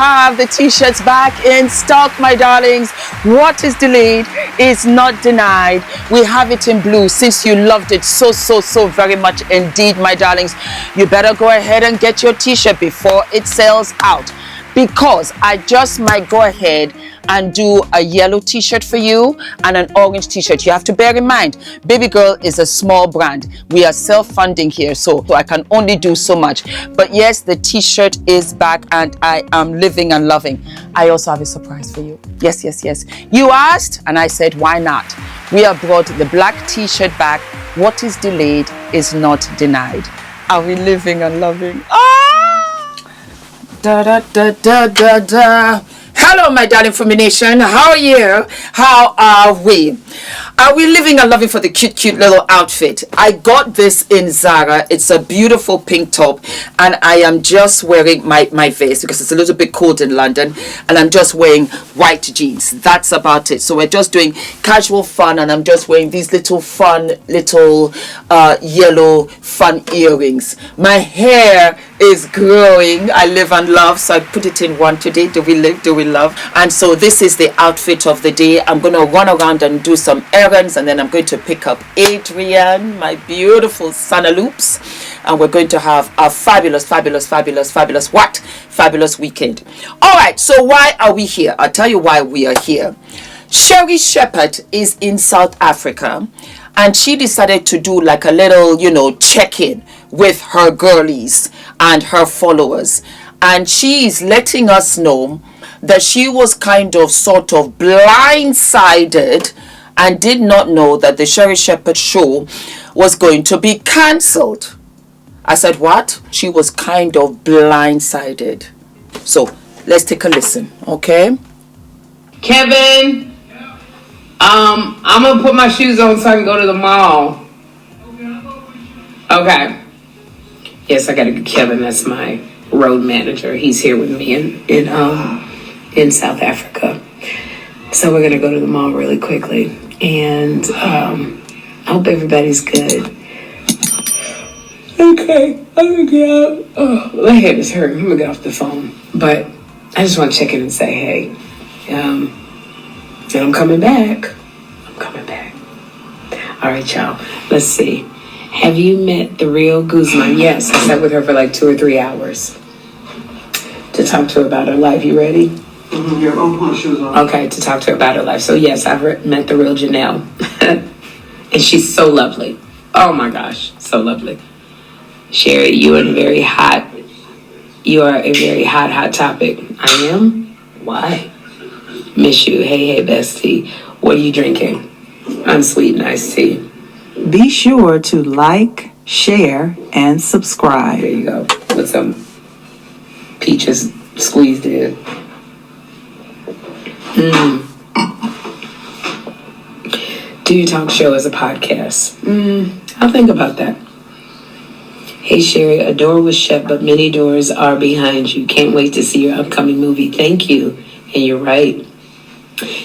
have the t-shirts back in stock, my darlings. What is delayed is not denied. We have it in blue since you loved it so very much indeed, my darlings. You better go ahead and get your t-shirt before it sells out, because I just might go ahead and do a yellow t-shirt for you and an orange t-shirt. You have to bear in mind, Baby Girl is a small brand. We are self-funding here, so I can only do so much. But yes, the t-shirt is back and I am living and loving. I also have a surprise for you. Yes. You asked and I said, why not? We have brought the black t-shirt back. What is delayed is not denied. Are we living and loving? Hello, my darling Fumi Nation. How are you? How are we? Are we living and loving for the cute little outfit? I got this in Zara. It's a beautiful pink top, and I am just wearing my vest because it's a little bit cold in London, and I'm just wearing white jeans. That's about it. So we're just doing casual fun, and I'm just wearing these little fun yellow fun earrings. My hair is growing. I live and love, so I put it in one today. Do we live? Do we love? And so this is the outfit of the day. I'm going to run around and do some errands, and then I'm going to pick up Adrian, my beautiful Sanaloops, and we're going to have a fabulous weekend. All right, so why are we here? I'll tell you why we are here. Sherri Shepherd is in South Africa, and she decided to do like a little, check-in with her girlies and her followers, and she's letting us know that she was kind of sort of blindsided and did not know that the Sherri Shepherd show was going to be cancelled. I said, what? She was kind of blindsided. So let's take a listen, okay? Kevin, I'm gonna put my shoes on so I can go to the mall. Okay. Yes, I gotta get Kevin. That's my road manager. He's here with me in South Africa. So we're gonna go to the mall really quickly, and I hope everybody's good. Okay, I'm gonna get out. Oh, my head is hurting. I'm gonna get off the phone, but I just want to check in and say, hey, and I'm coming back. All right, y'all. Let's see. Have you met the real Guzman? Yes, I sat with her for like 2 or 3 hours to talk to her about her life. You ready? Mm-hmm. Yeah, I'm putting shoes on. Okay, to talk to her about her life. So yes, I've met the real Janelle. And she's so lovely. Oh my gosh, so lovely. Sherri, you are a very hot topic. I am? Why? Miss you. Hey, bestie. What are you drinking? Unsweetened iced tea. Be sure to like, share, and subscribe. There you go. With some peaches squeezed in. Do you talk show as a podcast? I'll think about that. Hey Sherri, a door was shut, but many doors are behind you. Can't wait to see your upcoming movie. Thank you. And you're right.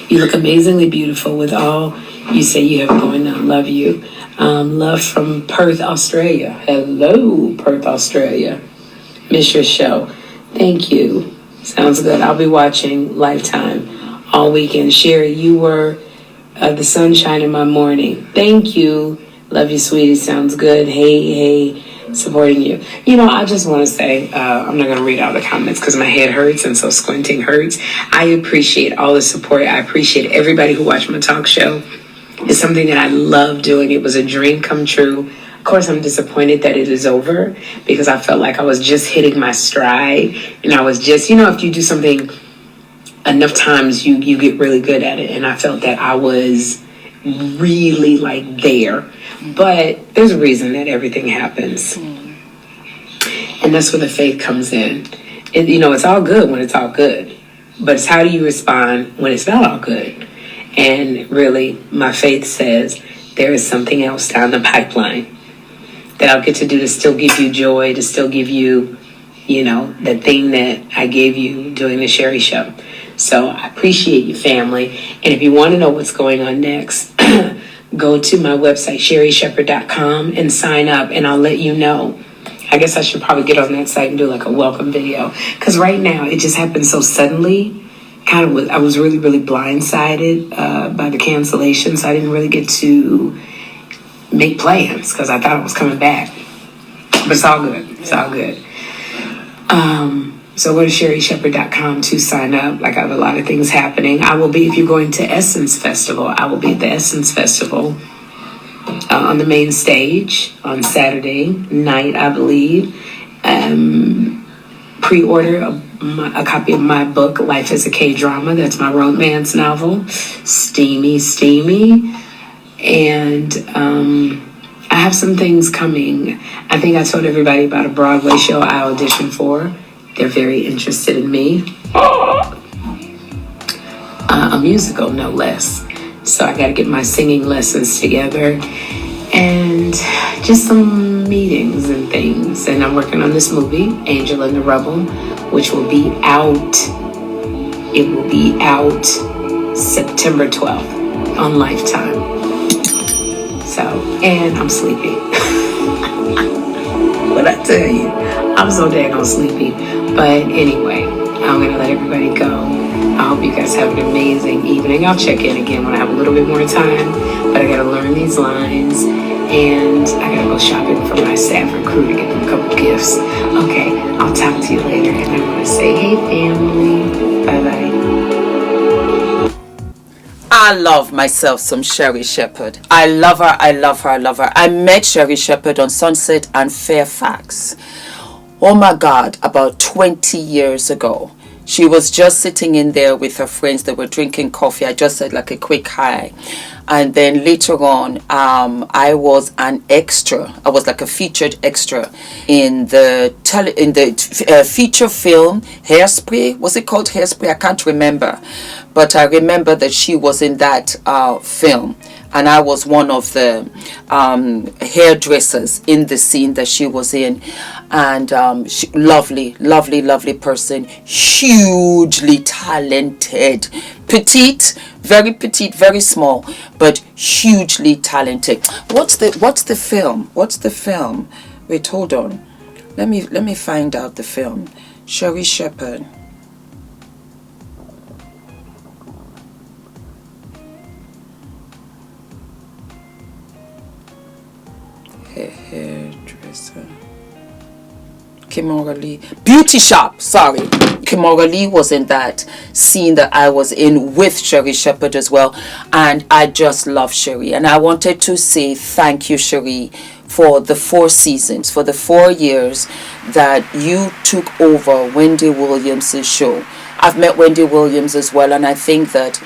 You look amazingly beautiful with all you say you have going on. Love you. Love from Perth, Australia. Hello, Perth, Australia. Miss your show. Thank you. Sounds good. I'll be watching Lifetime all weekend. Sherri, you were the sunshine in my morning. Thank you. Love you, sweetie. Sounds good. Hey, supporting you. I just want to say, I'm not going to read all the comments because my head hurts and so squinting hurts. I appreciate all the support. I appreciate everybody who watched my talk show. It's something that I love doing. It was a dream come true. Of course, I'm disappointed that it is over because I felt like I was just hitting my stride. And I was just, if you do something enough times, you get really good at it. And I felt that I was really there. But there's a reason that everything happens. And that's where the faith comes in. And, it's all good when it's all good. But it's how do you respond when it's not all good? And really, my faith says there is something else down the pipeline that I'll get to do to still give you joy, to still give you, the thing that I gave you doing the Sherri show. So I appreciate you, family. And if you want to know what's going on next, go to my website, sherrishepherd.com, and sign up, and I'll let you know. I guess I should probably get on that site and do like a welcome video. Because right now, it just happened so suddenly. I was really, really blindsided by the cancellation. So I didn't really get to make plans because I thought it was coming back. But it's all good. It's all good. So go to sherryshepherd.com to sign up. Like, I have a lot of things happening. I will be, if you're going to Essence Festival, I will be at the Essence Festival on the main stage on Saturday night, I believe. Pre-order a copy of my book, Life is a K-Drama. That's my romance novel. Steamy. And I have some things coming. I think I told everybody about a Broadway show I auditioned for. They're very interested in me. A musical, no less. So I got to get my singing lessons together. And just some meetings and things. And I'm working on this movie, Angel and the Rebel, which will be out. It will be out September 12th on Lifetime. So, and I'm sleepy. What I tell you, I'm so daggone sleepy. But anyway, I'm going to let everybody go. I hope you guys have an amazing evening. I'll check in again when I have a little bit more time. But I got to learn these lines. And I got to go shopping for my staff and crew to get them a couple gifts. Okay, I'll talk to you later. And I want to say, hey, family. Bye-bye. I love myself some Sherri Shepherd. I love her. I met Sherri Shepherd on Sunset and Fairfax. Oh my God, about 20 years ago. She was just sitting in there with her friends. They were drinking coffee. I just said like a quick hi. And then later on, I was an extra. I was like a featured extra in the feature film Hairspray. Was it called Hairspray? I can't remember. But I remember that she was in that film. And I was one of the hairdressers in the scene that she was in. And lovely person. Hugely talented. Petite, very small, but hugely talented. What's the film? Wait, hold on. Let me find out the film. Sherri Shepherd. Hairdresser. Kimora Lee. Beauty Shop, sorry. Kimora Lee was in that scene that I was in with Sherri Shepherd as well. And I just love Sherri. And I wanted to say thank you, Sherri, for the 4 seasons, for the 4 years that you took over Wendy Williams' show. I've met Wendy Williams as well, and I think that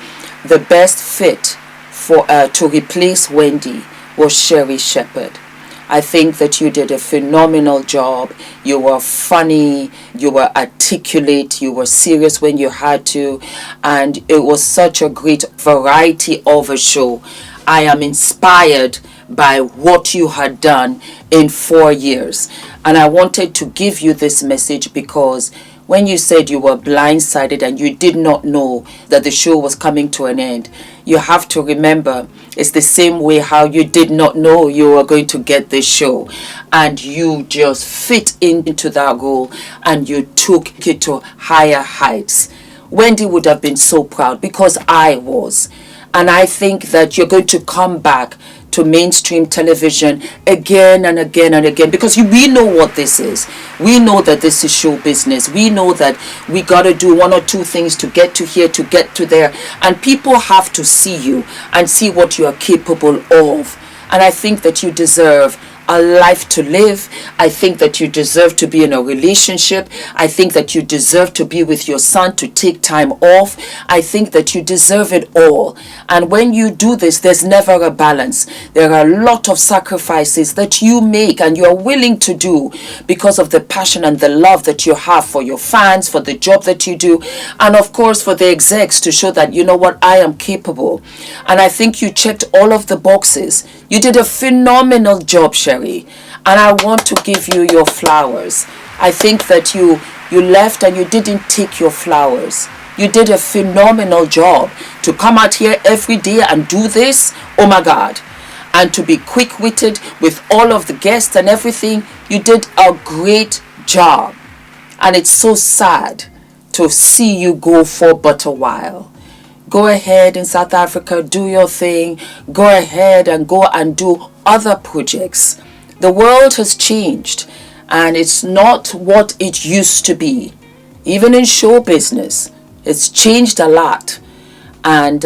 the best fit for to replace Wendy was Sherri Shepherd. I think that you did a phenomenal job. You were funny, you were articulate, you were serious when you had to, and it was such a great variety of a show. I am inspired by what you had done in 4 years. And I wanted to give you this message because when you said you were blindsided and you did not know that the show was coming to an end, you have to remember it's the same way how you did not know you were going to get this show. And you just fit into that role and you took it to higher heights. Wendy would have been so proud because I was. And I think that you're going to come back to mainstream television again and again and again, because we know what this is. We know that this is show business. We know that we got to do 1 or 2 things to get to here, to get to there, and people have to see you and see what you are capable of. And I think that you deserve a life to live. I think that you deserve to be in a relationship. I think that you deserve to be with your son, to take time off. I think that you deserve it all. And when you do this, there's never a balance. There are a lot of sacrifices that you make and you're willing to do because of the passion and the love that you have for your fans, for the job that you do, and of course for the execs to show that, you know what, I am capable. And I think you checked all of the boxes. You did a phenomenal job, Sherri, and I want to give you your flowers. I think that you left and you didn't take your flowers. You did a phenomenal job to come out here every day and do this. Oh my God. And to be quick-witted with all of the guests and everything. You did a great job. And it's so sad to see you go for but a while. Go ahead in South Africa, do your thing. Go ahead and go and do other projects. The world has changed and it's not what it used to be. Even in show business, it's changed a lot. And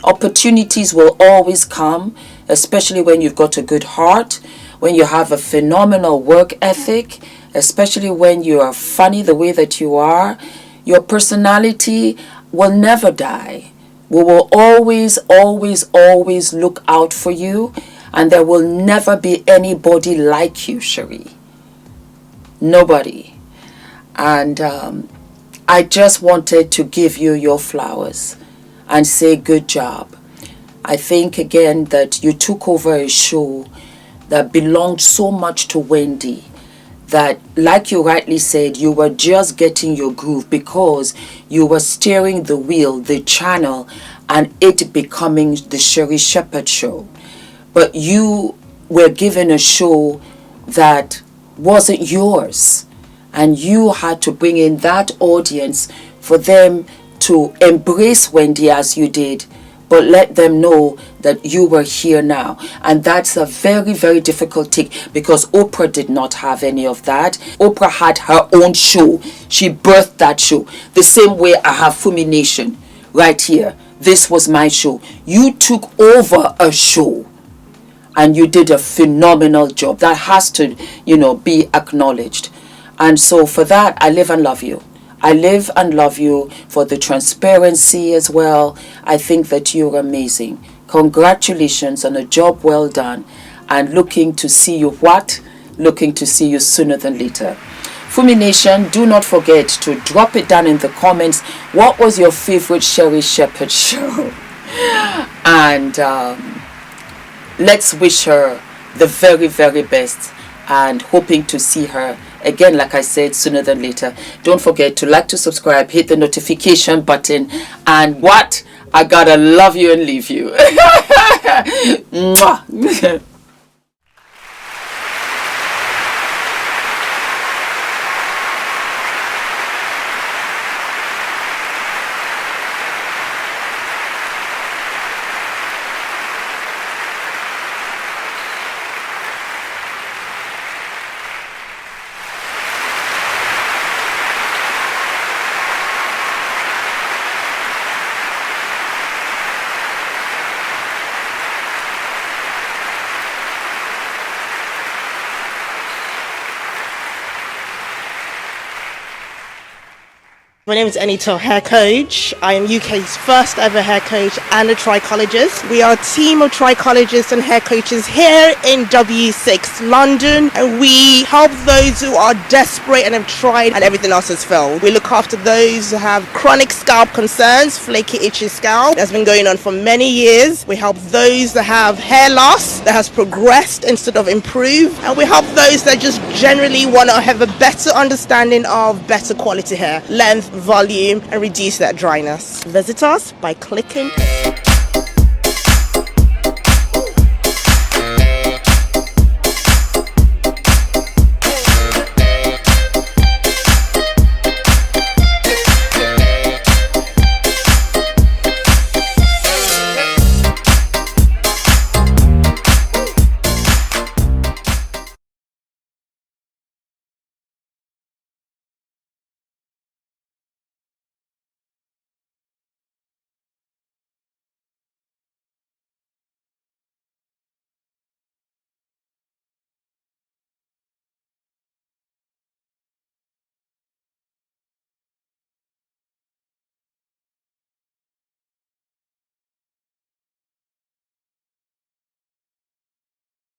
opportunities will always come, especially when you've got a good heart, when you have a phenomenal work ethic, especially when you are funny the way that you are. Your personality will never die. We will always, always, always look out for you, and there will never be anybody like you, Sherri. Nobody. And I just wanted to give you your flowers and say good job. I think again that you took over a show that belonged so much to Wendy, that, like you rightly said, you were just getting your groove because you were steering the wheel, the channel, and it becoming the Sherri Shepherd show. But you were given a show that wasn't yours, and you had to bring in that audience for them to embrace Wendy as you did, but let them know that you were here now. And that's a very, very difficult thing, because Oprah did not have any of that. Oprah had her own show. She birthed that show. The same way I have Fumi Nation right here. This was my show. You took over a show and you did a phenomenal job. That has to, be acknowledged. And so for that, I live and love you. I live and love you for the transparency as well. I think that you're amazing. Congratulations on a job well done, and looking to see you Looking to see you sooner than later. Fumi Nation, do not forget to drop it down in the comments. What was your favorite Sherri Shepherd show? And let's wish her the very, very best, and hoping to see her again, like I said, sooner than later. Don't forget to like, to subscribe, hit the notification button, and I gotta love you and leave you. Mwah. My name is ENITAN, hair coach. I am UK's first ever hair coach and a trichologist. We are a team of trichologists and hair coaches here in W6 London, and we help those who are desperate and have tried and everything else has failed. We look after those who have chronic scalp concerns, flaky, itchy scalp that's been going on for many years. We help those that have hair loss that has progressed instead of improved, and we help those that just generally want to have a better understanding of better quality hair, length, volume, and reduce that dryness. Visit us by clicking